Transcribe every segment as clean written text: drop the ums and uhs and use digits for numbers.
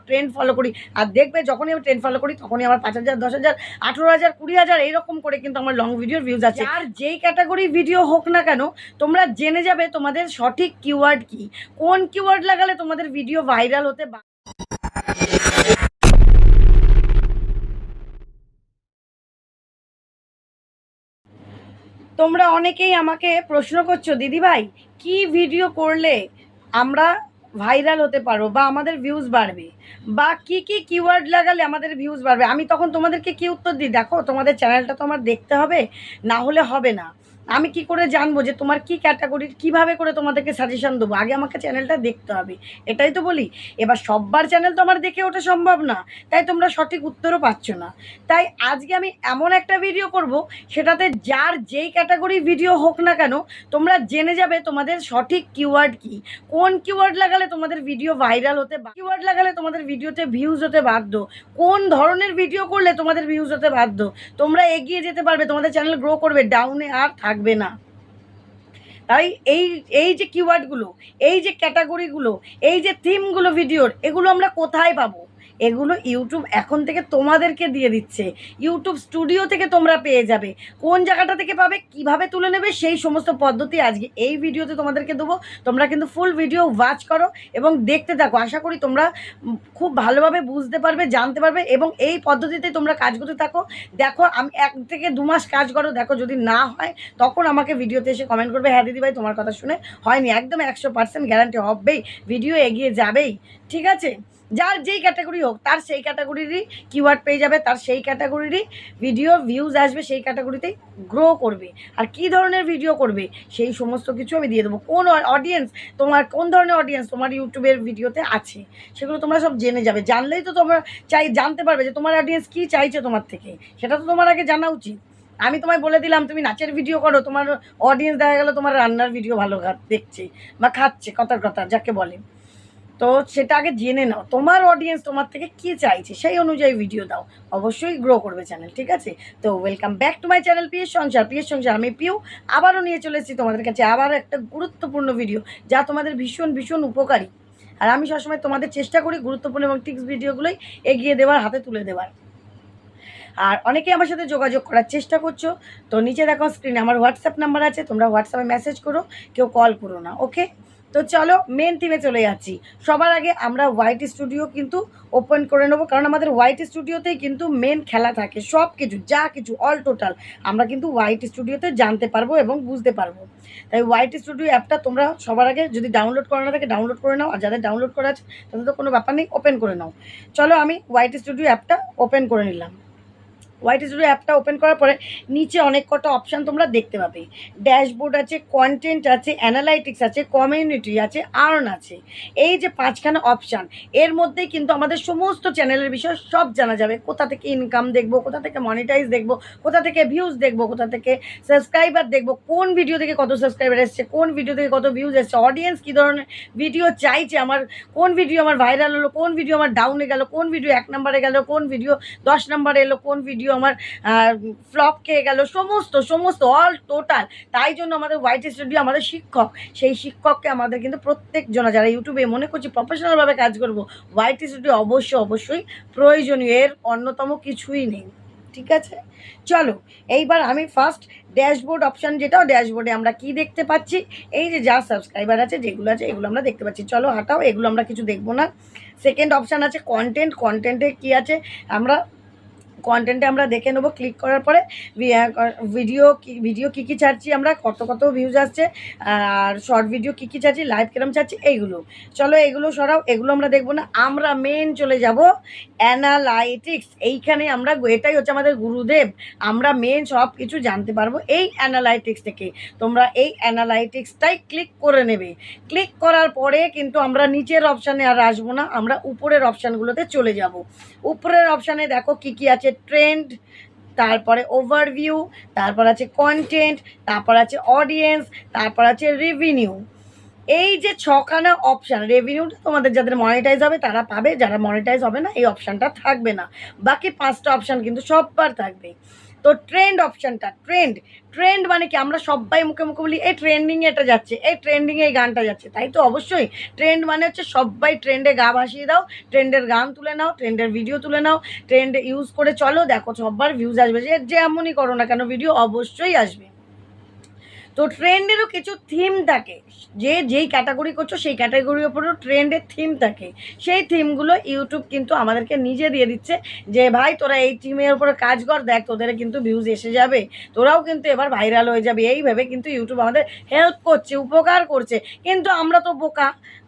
Trend follow করি। আর দেখবে যখনই আমি ট্রেন্ড ফলো করি তখনই আমার 5,000, 10,000, 18,000, 20,000 এইরকম করে কিন্তু আমার লং ভিডিওর ভিউজ আছে। আর যেই ক্যাটাগরি ভিডিও হোক না কেন, তোমরা জেনে যাবে তোমাদের সঠিক কিওয়ার্ড কি, কোন কিওয়ার্ড লাগালে তোমাদের ভিডিও ভাইরাল হতে। তোমরা অনেকেই আমাকে প্রশ্ন করছো, দিদিভাই কি ভিডিও করলে আমরা ভাইরাল হতে পারবো বা আমাদের ভিউজ বাড়বে, বা কি কি কিওয়ার্ড লাগালে আমাদের ভিউজ বাড়বে। আমি তখন তোমাদেরকে কি উত্তর দিই, দেখো তোমাদের চ্যানেলটা তো আমার দেখতে হবে, না হলে হবে না। আমি কি করে জানবো যে তোমার কি ক্যাটাগরির, কিভাবে করে তোমাদেরকে সাজেশন দেবো, আগে আমাকে চ্যানেলটা দেখতে হবে, এটাই তো বলি। এবার সববার চ্যানেল তো আমার দেখে ওঠা সম্ভব না, তাই তোমরা সঠিক উত্তরও পাচ্ছ না। তাই আজকে আমি এমন একটা ভিডিও করব, সেটাতে যার যেই ক্যাটাগরি ভিডিও হোক না কেন, তোমরা জেনে যাবে তোমাদের সঠিক কিওয়ার্ড কি, কোন কিওয়ার্ড লাগালে তোমাদের ভিডিও ভাইরাল হতে, কিওয়ার্ড লাগালে তোমাদের ভিডিওতে ভিউজ হতে বাধ্য, কোন ধরনের ভিডিও করলে তোমাদের ভিউজ হতে বাধ্য। তোমরা এগিয়ে যেতে পারবে, তোমাদের চ্যানেল গ্রো করবে, ডাউনে আর থাকবে না। তাই এই এই যে কিওয়ার্ডগুলো, এই যে ক্যাটাগরিগুলো, এই যে থিমগুলো ভিডিওর, এগুলো আমরা কোথায় পাবো? এগুলো ইউটিউব এখন থেকে তোমাদেরকে দিয়ে দিচ্ছে। ইউটিউব স্টুডিও থেকে তোমরা পেয়ে যাবে। কোন জায়গাটা থেকে পাবে, কিভাবে তুলে নেবে, সেই সমস্ত পদ্ধতি আজকে এই ভিডিওতে তোমাদেরকে দেবো। তোমরা কিন্তু ফুল ভিডিও ওয়াচ করো এবং দেখতে থাকো। আশা করি তোমরা খুব ভালোভাবে বুঝতে পারবে, জানতে পারবে, এবং এই পদ্ধতিতে তোমরা কাজ করতে থাকো। দেখো, আমি 1 থেকে 2 মাস কাজ করো, দেখো যদি না হয় তখন আমাকে ভিডিওতে এসে কমেন্ট করবে, হ্যাঁ দিদিভাই তোমার কথা শুনে হয়নি। একদম 100% গ্যারান্টি, হবেই, ভিডিও এগিয়ে যাবেই। ঠিক আছে? যার যেই ক্যাটাগরি হোক তার সেই ক্যাটাগরিরই কিওয়ার্ড পেয়ে যাবে, তার সেই ক্যাটাগরিরই ভিডিও ভিউজ আসবে, সেই ক্যাটাগরিতেই গ্রো করবে। আর কী ধরনের ভিডিও করবে সেই সমস্ত কিছু আমি দিয়ে দেবো। কোন অডিয়েন্স তোমার, কোন ধরনের অডিয়েন্স তোমার ইউটিউবের ভিডিওতে আছে, সেগুলো তোমরা সব জেনে যাবে। জানলেই তো তোমরা জানতে পারবে যে তোমার অডিয়েন্স কী চাইছে তোমার থেকে, সেটা তো তোমার আগে জানা উচিত। আমি তোমায় বলে দিলাম তুমি নাচের ভিডিও করো, তোমার অডিয়েন্স দেখা গেলো তোমার রান্নার ভিডিও ভালো দেখছে বা খাচ্ছে, কথার কথা যাকে বলে। তো সেটা আগে জেনে নাও তোমার অডিয়েন্স তোমার থেকে কী চাইছে, সেই অনুযায়ী ভিডিও দাও, অবশ্যই গ্রো করবে চ্যানেল। ঠিক আছে? তো welcome back to my channel PS সংসার। পিএস সংসার, আমি পিউ আবারও নিয়ে চলে এসেছি তোমাদের কাছে আবার একটা গুরুত্বপূর্ণ ভিডিও, যা তোমাদের ভীষণ ভীষণ উপকারী। আর আমি সবসময় তোমাদের চেষ্টা করি গুরুত্বপূর্ণ এবং টিক্স ভিডিওগুলোই এগিয়ে দেওয়ার, হাতে তুলে দেওয়ার। আর অনেকেই আমার সাথে যোগাযোগ করার চেষ্টা করছো, তো নিচে দেখো স্ক্রিনে আমার হোয়াটসঅ্যাপ নাম্বার আছে, তোমরা হোয়াটসঅ্যাপে মেসেজ করো, কেউ কল করো না। ওকে? তো চলো মেন থিমে চলে যাচ্ছি। সবার আগে আমরা হোয়াইট স্টুডিও কিন্তু ওপেন করে নেবো, কারণ আমাদের হোয়াইট স্টুডিওতেই কিন্তু মেন খেলা থাকে, সব কিছু যা কিছু অল টোটাল আমরা কিন্তু হোয়াইট স্টুডিওতে জানতে পারবো এবং বুঝতে পারবো। তাই হোয়াইট স্টুডিও অ্যাপটা তোমরা সবার আগে যদি ডাউনলোড করা না থাকে ডাউনলোড করে নাও, আর যাদের ডাউনলোড করা আছে তাদের তো কোনো ব্যাপার নেই, ওপেন করে নাও। চলো আমি হোয়াইট স্টুডিও অ্যাপটা ওপেন করে নিলাম। হোয়াইট স্টুডিও অ্যাপটা ওপেন করার পরে নিচে অনেক কটা অপশান তোমরা দেখতে পাবে। ড্যাশবোর্ড আছে, কন্টেন্ট আছে, অ্যানালাইটিক্স আছে, কমিউনিটি আছে, আর্ন আছে। এই যে 5খানা অপশান, এর মধ্যেই কিন্তু আমাদের সমস্ত চ্যানেলের বিষয় সব জানা যাবে। কোথা থেকে ইনকাম দেখবো, কোথা থেকে মনিটাইজ দেখবো, কোথা থেকে ভিউজ দেখবো, কোথা থেকে সাবস্ক্রাইবার দেখবো, কোন ভিডিও থেকে কত সাবস্ক্রাইবার এসছে, কোন ভিডিও থেকে কত ভিউজ এসছে, অডিয়েন্স কী ধরনের ভিডিও চাইছে, আমার কোন ভিডিও আমার ভাইরাল হলো, কোন ভিডিও আমার ডাউনে গেল, কোন ভিডিও 1 নম্বরে গেল, কোন ভিডিও 10 নম্বরে এলো, কোন ভিডিও আমার ফ্লপ খেয়ে গেল, সমস্ত অল টোটাল। তাই জন্য আমাদের হোয়াইট স্টুডিও আমাদের শিক্ষক, সেই শিক্ষককে আমাদের কিন্তু প্রত্যেকজনা যারা ইউটিউবে মনে করছি প্রফেশনালভাবে কাজ করবো, হোয়াইট স্টুডিও অবশ্যই প্রয়োজনীয়, এর অন্যতম কিছুই নেই। ঠিক আছে? চলো এইবার আমি ফার্স্ট ড্যাশবোর্ড অপশান, যেটা ড্যাশবোর্ডে আমরা কি দেখতে পাচ্ছি, এই যে যা সাবস্ক্রাইবার আছে যেগুলো আছে এগুলো আমরা দেখতে পাচ্ছি। চলো হাঁটাও, এগুলো আমরা কিছু দেখবো না। সেকেন্ড অপশান আছে কন্টেন্ট। কন্টেন্টে কী আছে আমরা কন্টেন্টে আমরা দেখে নেবো। ক্লিক করার পরে ভিডিও কী কী ছাড়ছি আমরা, কত ভিউজ আসছে, আর শর্ট ভিডিও কী কী ছাড়ছি, লাইভ কেরম ছাড়ছি, এইগুলো। চলো এগুলো সরাও, এগুলো আমরা দেখবো না। আমরা মেন চলে যাব অ্যানালাইটিক্স। এইখানে আমরা, এটাই হচ্ছে আমাদের গুরুদেব, আমরা মেন সব কিছু জানতে পারবো এই অ্যানালাইটিক্স থেকে। তোমরা এই অ্যানালাইটিক্সটাই ক্লিক করে নেবে। ক্লিক করার পরে কিন্তু আমরা নিচের অপশানে আর আসবো না, আমরা উপরের অপশানগুলোতে চলে যাব। উপরের অপশানে দেখো কী কী আছে, ট্রেন্ড, তারপরে ওভারভিউ, তারপর আছে কন্টেন্ট, তারপর আছে অডিয়েন্স, তারপর আছে রেভিনিউ। এই যে 6খানা অপশান, রেভিনিউটা তোমাদের যাদের মনিটাইজ হবে তারা পাবে, যারা মনিটাইজ হবে না এই অপশানটা থাকবে না। বাকি 5টা অপশান কিন্তু সববার থাকবে। তো ট্রেন্ড অপশানটা, ট্রেন্ড মানে কি, আমরা সবাই মুখে মুখে বলি এই ট্রেন্ডিংয়ে এটা যাচ্ছে, এই ট্রেন্ডিংয়ে এই গানটা যাচ্ছে, তাই তো অবশ্যই ট্রেন্ড মানে হচ্ছে সবাই ট্রেন্ডে গা ভাসিয়ে দাও, ট্রেন্ডের গান তুলে নাও, ট্রেন্ডের ভিডিও তুলে নাও, ট্রেন্ড ইউজ করে চলো, দেখো সবার ভিউজ আসবে, যে এমনই করো না কেন ভিডিও অবশ্যই আসবে। তো ট্রেন্ডেরও কিছু থিম থাকে, যেই ক্যাটাগরি করছো সেই ক্যাটাগরির ওপরেও ট্রেন্ডের থিম থাকে, সেই থিমগুলো ইউটিউব কিন্তু আমাদেরকে নিজে দিয়ে দিচ্ছে যে ভাই তোরা এই থিমের উপরে কাজ কর, দেখ তোদের কিন্তু ভিউজ এসে যাবে, তোরাও কিন্তু এবার ভাইরাল হয়ে যাবে। এইভাবে কিন্তু ইউটিউব আমাদের হেল্প করছে, উপকার করছে, কিন্তু আমরা তো বোকা,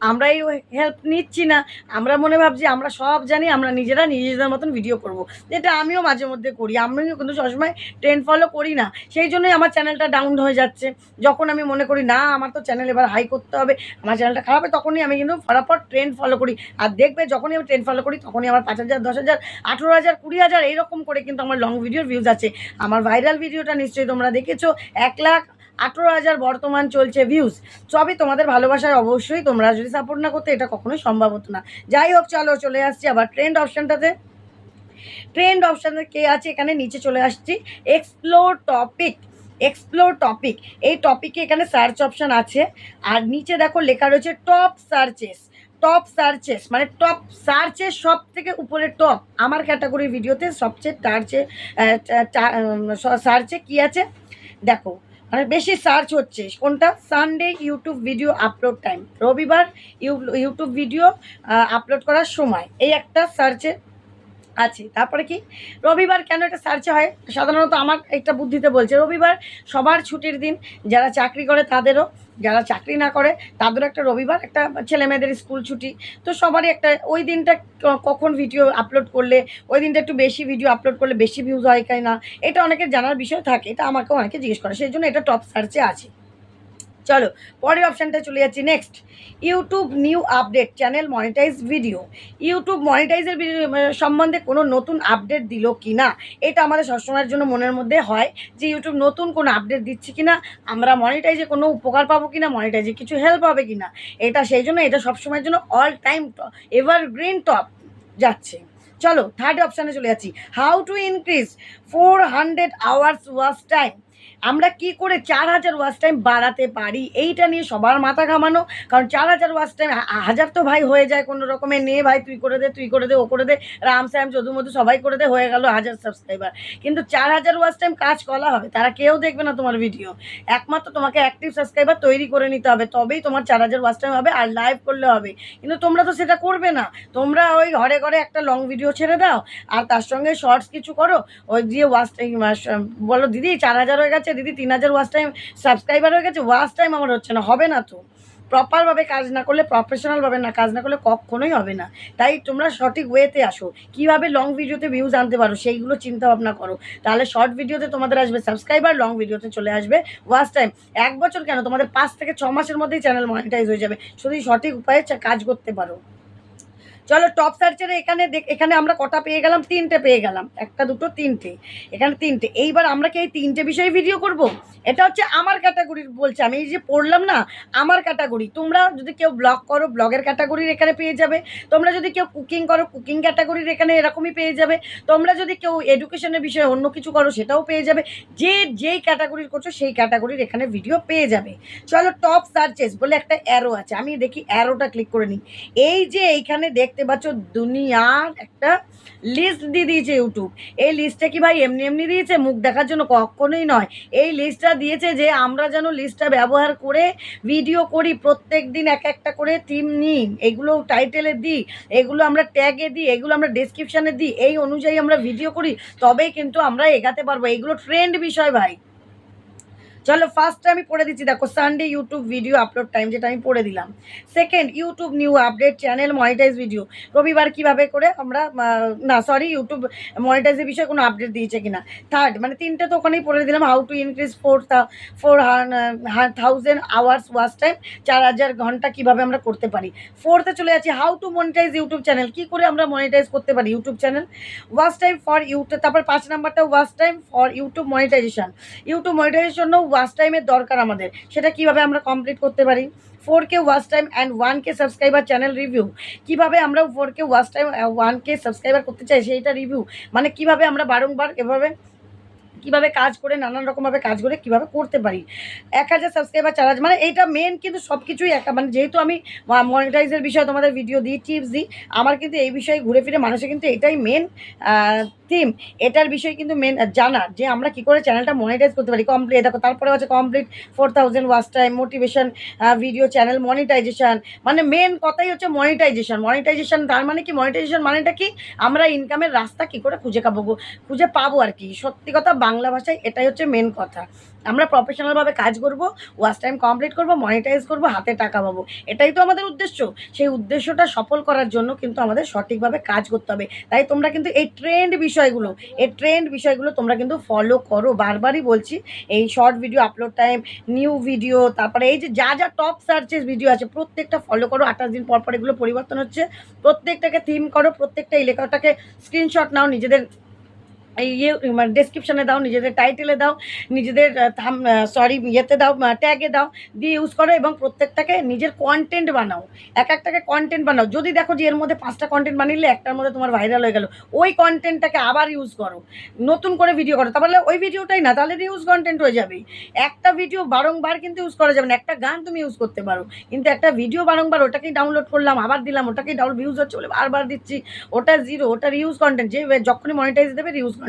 আমরা এই হেল্প নিচ্ছি না। আমরা মনে ভাবছি আমরা সব জানি, আমরা নিজেদের মতন ভিডিও করব, যেটা আমিও মাঝে মধ্যে করি। আমিও কিন্তু সবসময় ট্রেন্ড ফলো করি না, সেই জন্যই আমার চ্যানেলটা ডাউন হয়ে যাচ্ছে। যখন আমি মনে করি না আমার তো চ্যানেল এবার হাই করতে হবে, আমার চ্যানেলটা খারাপ হয়, তখনই আমি কিন্তু ফটাফট ট্রেন্ড ফলো করি। আর দেখবে যখনই আমি ট্রেন্ড ফলো করি তখনই আমার 5,000, 10,000, 18,000, 20,000 এইরকম করে কিন্তু আমার লং ভিডিওর ভিউজ আছে। আমার ভাইরাল ভিডিওটা নিশ্চয়ই তোমরা দেখেছো, 1,18,000 বর্তমান চলছে ভিউজ। সবই তোমাদের ভালোবাসায়, অবশ্যই তোমরা যদি সাপোর্ট না করতে এটা কখনোই সম্ভব হতো না। যাই হোক, চলো চলে আসছি আবার ট্রেন্ড অপশানটাতে। ট্রেন্ড অপশানে কে আছে, এখানে নিচে চলে আসছি, এক্সপ্লোর টপিক। এই টপিকে এখানে সার্চ অপশান আছে, আর নিচে দেখো লেখা রয়েছে টপ সার্চেস, মানে টপ সার্চের সব থেকে উপরে টপ। আমার ক্যাটাগরির ভিডিওতে সবচেয়ে সার্চে কি আছে দেখো, মানে বেশি সার্চ হচ্ছে কোনটা, Sunday YouTube video upload time, রবিবার ইউটিউব ভিডিও আপলোড করার সময়, এই একটা সার্চে আছে। তারপরে কি, রবিবার কেন এটা সার্চে হয়, সাধারণত আমার একটা বুদ্ধিতে বলছে, রবিবার সবার ছুটির দিন, যারা চাকরি করে তাদেরও, যারা চাকরি না করে তাদেরও একটা রবিবার, একটা ছেলে মেয়েদের স্কুল ছুটি, তো সবারই একটা ওই দিনটা কখন ভিডিও আপলোড করলে, ওই দিনটা একটু বেশি ভিডিও আপলোড করলে বেশি ভিউজ হয় কি না, এটা অনেকের জানার বিষয় থাকে, এটা আমাকেও অনেকে জিজ্ঞেস করে, সেই জন্য এটা টপ সার্চে আছে। চলো পরের অপশানটা চলে যাচ্ছি, next YouTube new update channel monetize video. YouTube মনিটাইজের সম্বন্ধে কোনো নতুন আপডেট দিল কি না, এটা আমাদের সবসময়ের জন্য মনের মধ্যে হয় যে ইউটিউব নতুন কোনো আপডেট দিচ্ছে কি না, আমরা মনিটাইজে কোনো উপকার পাবো কি না, মনিটাইজে কিছু হেল্প হবে কি না, এটা সেই জন্য এটা সবসময়ের জন্য অল টাইম এভারগ্রিন টপ যাচ্ছে। চলো থার্ড অপশানে চলে যাচ্ছি, how to increase 400 hours watch time. আমরা কি করে 4,000 ওয়াচ টাইম বাড়াতে পারি, এইটা নিয়ে সবার মাথা ঘামানো। কারণ 4,000 ওয়াচ টাইম, 1,000 তো ভাই হয়ে যায় কোনো রকমের, নে ভাই তুই করে দে, ও করে দে, রাম শ্যাম যদু মধু সবাই করে দে, হয়ে গেল 1,000 সাবস্ক্রাইবার। কিন্তু 4,000 ওয়াচ টাইম কাজ করা হবে, তারা কেউ দেখবে না তোমার ভিডিও, একমাত্র তোমাকে অ্যাক্টিভ সাবস্ক্রাইবার তৈরি করে নিতে হবে, তবেই তোমার 4,000 ওয়াচ টাইম হবে, আর লাইভ করলে হবে। কিন্তু তোমরা তো সেটা করবে না, তোমরা ওই ঘরে ঘরে একটা লং ভিডিও ছেড়ে দাও, আর তার সঙ্গে শর্টস কিছু করো, ওই দিয়ে ওয়াচ টাইম বলো দিদি 4,000 হয়ে গেছে, দিদি 3,000 ওয়াচ টাইম সাবস্ক্রাইবার হয়ে গেছে, ওয়াচ টাইম আমার হচ্ছে না, হবে না তো। প্রপারভাবে কাজ না করলে, প্রফেশনালভাবে না কাজ না করলে কখনোই হবে না। তাই তোমরা সঠিক ওয়েতে আসো, কীভাবে লং ভিডিওতে ভিউজ আনতে পারো সেইগুলো চিন্তা ভাবনা করো, তাহলে শর্ট ভিডিওতে তোমাদের আসবে সাবস্ক্রাইবার, লং ভিডিওতে চলে আসবে ওয়াচ টাইম। 1 বছর কেন, তোমাদের 5 থেকে 6 মাসের মধ্যেই চ্যানেল মনিটাইজ হয়ে যাবে, শুধু সঠিক উপায়ে কাজ করতে পারো। চলো টপ সার্চের এখানে আমরা কটা পেয়ে গেলাম, 3টে পেয়ে গেলাম, 1, 2, 3টে, এখানে 3টে। এইবার আমরা কি এই 3টে বিষয়ে ভিডিও করব, এটা হচ্ছে আমার ক্যাটাগরির বলছে, আমি এই যে পড়লাম না আমার ক্যাটাগরি। তোমরা যদি কেউ ব্লগ করো ব্লগের ক্যাটাগরির এখানে পেয়ে যাবে, তোমরা যদি কেউ কুকিং করো কুকিং ক্যাটাগরির এখানে এরকমই পেয়ে যাবে, তোমরা যদি কেউ এডুকেশনের বিষয়ে অন্য কিছু করো সেটাও পেয়ে যাবে, যেই ক্যাটাগরির করছো সেই ক্যাটাগরির এখানে ভিডিও পেয়ে যাবে। চলো টপ সার্চেস বলে একটা অ্যারো আছে, আমি দেখি অ্যারোটা ক্লিক করে নিই। এই যে এইখানে দেখতে পাচ্ছ দুনিয়ার একটা লিস্ট দিয়ে দিয়েছে ইউটিউব। এই লিস্টটা কি ভাই এমনি এমনি দিয়েছে মুখ দেখার জন্য? কখনোই নয়। এই লিস্টটা দিয়েছে যে আমরা যেন লিস্টটা ব্যবহার করে ভিডিও করি, প্রত্যেক দিন এক একটা করে থিম নিই, এগুলো টাইটেলে দিই, এগুলো আমরা ট্যাগে দিই, এগুলো আমরা ডেসক্রিপশানে দিই, এই অনুযায়ী আমরা ভিডিও করি, তবেই কিন্তু আমরা এগাতে পারবো। এইগুলো ট্রেন্ড বিষয় ভাই। চলো ফার্স্টে আমি পড়ে দিচ্ছি, দেখো Sunday YouTube video upload time, যেটা আমি পড়ে দিলাম। Second, YouTube new update channel monetize video, রবিবার কীভাবে করে আমরা ইউটিউব মনিটাইজের বিষয়ে কোনো আপডেট দিয়েছে কিনা। থার্ড, মানে 3টে তো ওখানেই পড়ে দিলাম, how to increase 4,000 hours watch time, 4,000 ঘন্টা কীভাবে আমরা করতে পারি। ফোর্থে চলে যাচ্ছি, how to monetize YouTube channel, কী করে আমরা মনিটাইজ করতে পারি YouTube channel. Watch time for YouTube, তারপর 5 নাম্বারটা watch time for YouTube monetization, YouTube মনিটাইজের জন্য ওয়াচ টাইমের দরকার আমাদের, সেটা কিভাবে আমরা কমপ্লিট করতে পারি। 4K watch time and 1K subscriber channel review, কিভাবে আমরা 4K watch time 1K subscriber করতে চাই সেইটা রিভিউ, মানে কিভাবে আমরা বারংবার এভাবে কীভাবে কাজ করে, নানান রকমভাবে কাজ করে কীভাবে করতে পারি। 1000 সাবস্ক্রাইবার 4000, মানে এইটা মেন কিন্তু সব কিছুই মানে যেহেতু আমি মনিটাইজের বিষয়ে তোমাদের ভিডিও দিই, টিপস দিই, আমার কিন্তু এই বিষয়ে ঘুরে ফিরে মানুষের কিন্তু এটাই মেন থিম, এটার বিষয় কিন্তু মেন জানার যে আমরা কী করে চ্যানেলটা মনিটাইজ করতে পারি। কমপ্লিট দেখো, তারপরে হচ্ছে complete 4000 watch time, motivation video channel monetisation, মানে মেন কথাই হচ্ছে মনিটাইজেশন। মনিটাইজেশন তার মানে কি, মনিটাইজেশন মানেটা কি, আমরা ইনকামের রাস্তা কী করে খুঁজে পাবো আর কি। সত্যি কথা বাংলা ভাষায় এটাই হচ্ছে মেন কথা। আমরা প্রফেশনালভাবে কাজ করব, ওয়াচ টাইম কমপ্লিট করব, মনিটাইজ করব, হাতে টাকা পাবো, এটাই তো আমাদের উদ্দেশ্য। সেই উদ্দেশ্যটা সফল করার জন্য কিন্তু আমাদের সঠিকভাবে কাজ করতে হবে। তাই তোমরা কিন্তু এই ট্রেন্ড বিষয়গুলো তোমরা কিন্তু ফলো করো। বারবারই বলছি, এই short video upload time, new video, তারপরে এই যে যা টপ সার্চেস ভিডিও আছে প্রত্যেকটা ফলো করো। 28 দিন পর এগুলো পরিবর্তন হচ্ছে, প্রত্যেকটাকে থিম করো, প্রত্যেকটা এই লেখাটাকে স্ক্রিনশট নাও, নিজেদের মানে ডেসক্রিপশানে দাও, নিজেদের টাইটেলে দাও, নিজেদের ইয়েতে দাও, ট্যাগে দাও, দিয়ে ইউজ করো এবং প্রত্যেকটাকে নিজের কন্টেন্ট বানাও। একটাকে কন্টেন্ট বানাও। যদি দেখো যে এর মধ্যে 5টা কন্টেন্ট বানিয়ে একটার মধ্যে তোমার ভাইরাল হয়ে গেল, ওই কন্টেন্টটাকে আবার ইউজ করো, নতুন করে ভিডিও করো। তাহলে ওই ভিডিওটাই না, তাহলে ইউজ কন্টেন্ট হয়ে যাবে। একটা ভিডিও বারংবার কিন্তু ইউজ করা যাবে না। একটা গান তুমি ইউজ করতে পারো, কিন্তু একটা ভিডিও বারংবার ওটাকেই ডাউনলোড করলাম, আবার দিলাম, ওটাকেই ভিউজ হচ্ছে বলে বারবার দিচ্ছি, ওটা জিরো, ওটার ইউজ কন্টেন্ট। যে যখনই মনিটাইজ দেবে ইউজ কন্টেন্ট,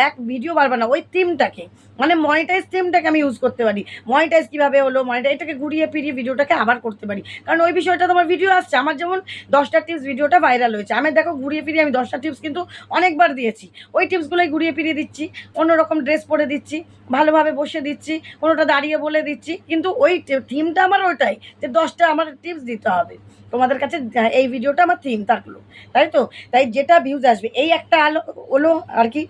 এক ভিডিও বারবার না, ওই থিমটাকে, মানে মনিটাইজ থিমটাকে আমি ইউজ করতে পারি। মনিটাইজ কীভাবে হলো, এটাকে ঘুরিয়ে ফিরিয়ে ভিডিওটাকে আবার করতে পারি, কারণ ওই বিষয়টা তোমার ভিডিও আসছে। আমার যেমন 10টা টিপস ভিডিওটা ভাইরাল হয়েছে, আমি দেখো ঘুরিয়ে ফিরিয়ে আমি 10টা টিপস কিন্তু অনেকবার দিয়েছি। ওই টিপসগুলোই ঘুরিয়ে ফিরিয়ে দিচ্ছি, অন্যরকম ড্রেস পরে দিচ্ছি, ভালোভাবে বসে দিচ্ছি, কোনোটা দাঁড়িয়ে বলে দিচ্ছি, কিন্তু ওই থিমটা আমার ওইটাই, যে 10টা আমার টিপস দিতে হবে তোমাদের কাছে, এই ভিডিওটা আমার থিম থাকলো, তাই তো। তাই যেটা ভিউজ আসবে, এই একটা হলো আর কি,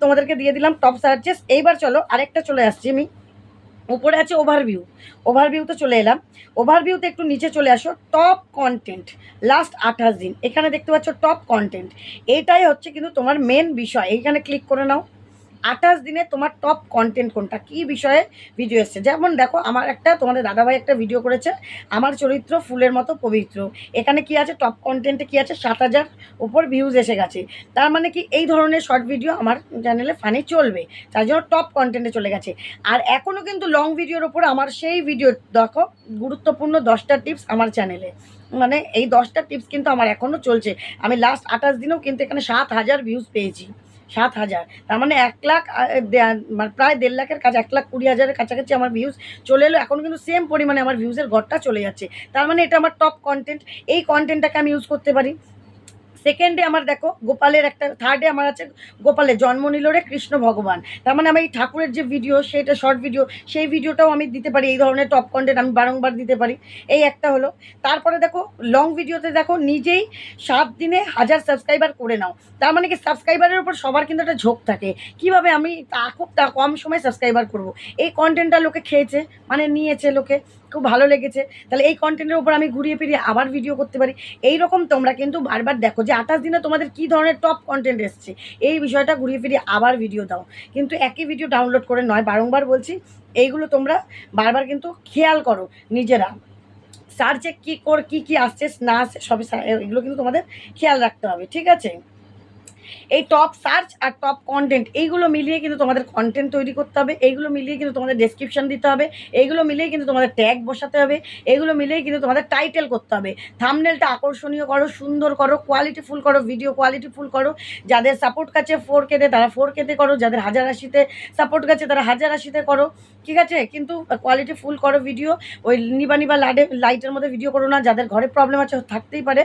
তোমাদেরকে দিয়ে দিলাম টপ সার্চেস। এইবার চলো আরেকটা চলে আসছি আমি, উপরে আছে ওভারভিউতে চলে এলাম। ওভারভিউতে একটু নিচে চলে আসো, টপ কন্টেন্ট লাস্ট 28 দিন, এখানে দেখতে পাচ্ছ টপ কন্টেন্ট। এইটাই হচ্ছে কিন্তু তোমার মেন বিষয়, এইখানে ক্লিক করে নাও। 28 দিনে তোমার টপ কন্টেন্ট কোনটা, কী বিষয়ে ভিডিও এসছে। যেমন দেখো, আমার তোমাদের দাদাভাই একটা ভিডিও করেছে, আমার চরিত্র ফুলের মতো পবিত্র। এখানে কি আছে, টপ কন্টেন্টে কি আছে, 7000 উপর ভিউজ এসে গেছে। তার মানে কি, এই ধরনের শর্ট ভিডিও আমার চ্যানেলে ফানি চলবে, তার জন্য টপ কন্টেন্টে চলে গেছে। আর এখনও কিন্তু লং ভিডিওর ওপর আমার সেই ভিডিও দেখো, গুরুত্বপূর্ণ 10টা টিপস আমার চ্যানেলে, মানে এই 10টা টিপস কিন্তু আমার এখনও চলছে। আমি লাস্ট 28 দিনেও কিন্তু এখানে 7000 ভিউজ পেয়েছি, 7000, তার মানে 1 লাখ, মানে প্রায় 1.5 লাখের কাছে, 1,20,000-এর কাছাকাছি আমার ভিউজ চলে এলো। এখন কিন্তু সেম পরিমাণে আমার ভিউজের ঘরটা চলে যাচ্ছে। তার মানে এটা আমার টপ কন্টেন্ট, এই কন্টেন্টটাকে আমি ইউজ করতে পারি। সেকেন্ডে আমার দেখো গোপালের একটা, থার্ডে আমার আছে গোপালের জন্ম নিল রে কৃষ্ণ ভগবান। তার মানে আমি এই ঠাকুরের যে ভিডিও, সেটা শর্ট ভিডিও, সেই ভিডিওটাও আমি দিতে পারি। এই ধরনের টপ কন্টেন্ট আমি বারংবার দিতে পারি, এই একটা হলো। তারপরে দেখো লং ভিডিওতে দেখো, নিজেই 7 দিনে 1000 সাবস্ক্রাইবার করে নাও। তার মানে কি, সাবস্ক্রাইবারের উপর সবার কিন্তু একটা ঝোঁক থাকে, কীভাবে আমি খুব কম সময় সাবস্ক্রাইবার করব। এই কন্টেন্টটা লোকে খেয়েছে, মানে নিয়েছে, লোকে খুব ভালো লেগেছে, তাহলে এই কন্টেন্টের উপর আমি ঘুরিয়ে ফিরিয়ে আবার ভিডিও করতে পারি। এই রকম তোমরা কিন্তু বারবার দেখো যে 28 দিনে তোমাদের কী ধরনের টপ কন্টেন্ট এসছে, এই বিষয়টা ঘুরিয়ে ফিরিয়ে আবার ভিডিও দাও। কিন্তু একই ভিডিও ডাউনলোড করে নয়, বারংবার বলছি, এইগুলো তোমরা বারবার কিন্তু খেয়াল করো নিজেরা। সার্চে কী আসছে না আসছে, সবই এগুলো কিন্তু তোমাদের খেয়াল রাখতে হবে, ঠিক আছে। এই টপ সার্চ আর টপ কন্টেন্ট, এইগুলো মিলিয়ে কিন্তু তোমাদের কন্টেন্ট তৈরি করতে হবে, এইগুলো মিলিয়ে কিন্তু তোমাদের ডেসক্রিপশন দিতে হবে, এইগুলো মিলিয়ে কিন্তু তোমাদের ট্যাগ বসাতে হবে, এইগুলো মিলিয়ে কিন্তু তোমাদের টাইটেল করতে হবে। থাম্বনেলটা আকর্ষণীয় করো, সুন্দর করো, কোয়ালিটিফুল করো, ভিডিও কোয়ালিটিফুল করো। যাদের সাপোর্ট কাছে 4K-তে তারা 4K-তে করো, যাদের 1080-তে সাপোর্ট কাছে তারা 1080-তে করো, ঠিক আছে। কিন্তু কোয়ালিটিফুল করো ভিডিও, ওই নিবা লাইটের মধ্যে ভিডিও করো না। যাদের ঘরে প্রবলেম আছে, থাকতেই পারে,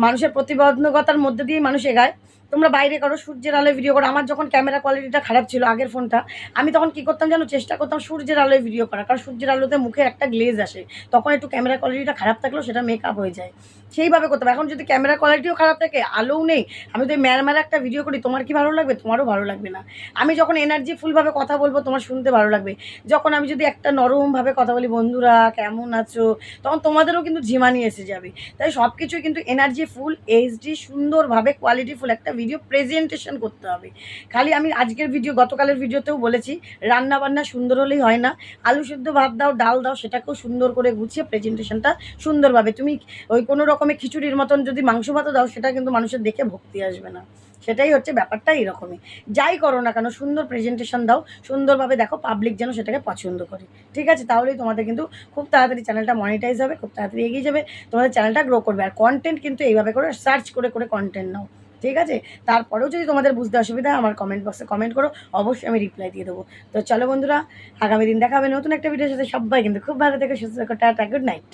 মানুষের প্রতিবন্ধকতার মধ্যে দিয়েই মানুষ এগায়। তোমরা বাইরে করো, সূর্যের আলোয় ভিডিও করো। আমার যখন ক্যামেরা কোয়ালিটিটা খারাপ ছিল আগের ফোনটা, আমি তখন কী করতাম জানো, চেষ্টা করতাম সূর্যের আলোয় ভিডিও করার, কারণ সূর্যের আলোতে মুখে একটা গ্লেজ আসে, তখন একটু ক্যামেরা কোয়ালিটিটা খারাপ থাকলেও সেটা মেকআপ হয়ে যায়, সেইভাবে করতাম। এখন যদি ক্যামেরা কোয়ালিটিও খারাপ থাকে, আলোও নেই, আমি তো ম্যারমারা একটা ভিডিও করি, তোমার কি ভালো লাগবে? তোমারও ভালো লাগবে না। আমি যখন এনার্জিফুলভাবে কথা বলবো, তোমার শুনতে ভালো লাগবে। যখন আমি যদি একটা নরমভাবে কথা বলি, বন্ধুরা কেমন আছো, তখন তোমাদেরও কিন্তু ঝিমানি এসে যাবে। তাই সব কিছুই কিন্তু এনার্জিফুল, এইচডি, সুন্দরভাবে কোয়ালিটিফুল একটা ভিডিও প্রেজেন্টেশন করতে হবে। খালি আমি আজকের ভিডিও গতকালের ভিডিওতেও বলেছি, রান্না বান্না সুন্দর হলেই হয় না, আলু সেদ্ধ ভাত দাও, ডাল দাও, সেটাকেও সুন্দর করে গুছিয়ে প্রেজেন্টেশনটা সুন্দরভাবে। তুমি ওই কোনো রকমের খিচুড়ির মতন যদি মাংস ভাতও দাও, সেটা কিন্তু মানুষের দেখে ভক্তি আসবে না। সেটাই হচ্ছে ব্যাপারটা, এরকমই। যাই করো না কেন সুন্দর প্রেজেন্টেশন দাও, সুন্দরভাবে দেখো পাবলিক যেন সেটাকে পছন্দ করে। ঠিক আছে? তাহলেই তোমাদের কিন্তু খুব তাড়াতাড়ি চ্যানেলটা মনিটাইজ হবে, খুব তাড়াতাড়ি এগিয়ে যাবে, তোমাদের চ্যানেলটা গ্রো করবে। আর কন্টেন্ট কিন্তু এইভাবে করে সার্চ করে করে কন্টেন্ট নাও। ঠিক আছে? তারপরেও যদি তোমাদের বুঝতে অসুবিধা হয় আমার কমেন্ট বক্সে কমেন্ট করো, অবশ্যই আমি রিপ্লাই দিয়ে দেবো। তো চলো বন্ধুরা, আগামী দিন দেখা হবে নতুন একটা ভিডিওর সাথে। সবাই কিন্তু খুব ভালো থেকো, সুস্থ থেকো, টাটা, গুড নাইট।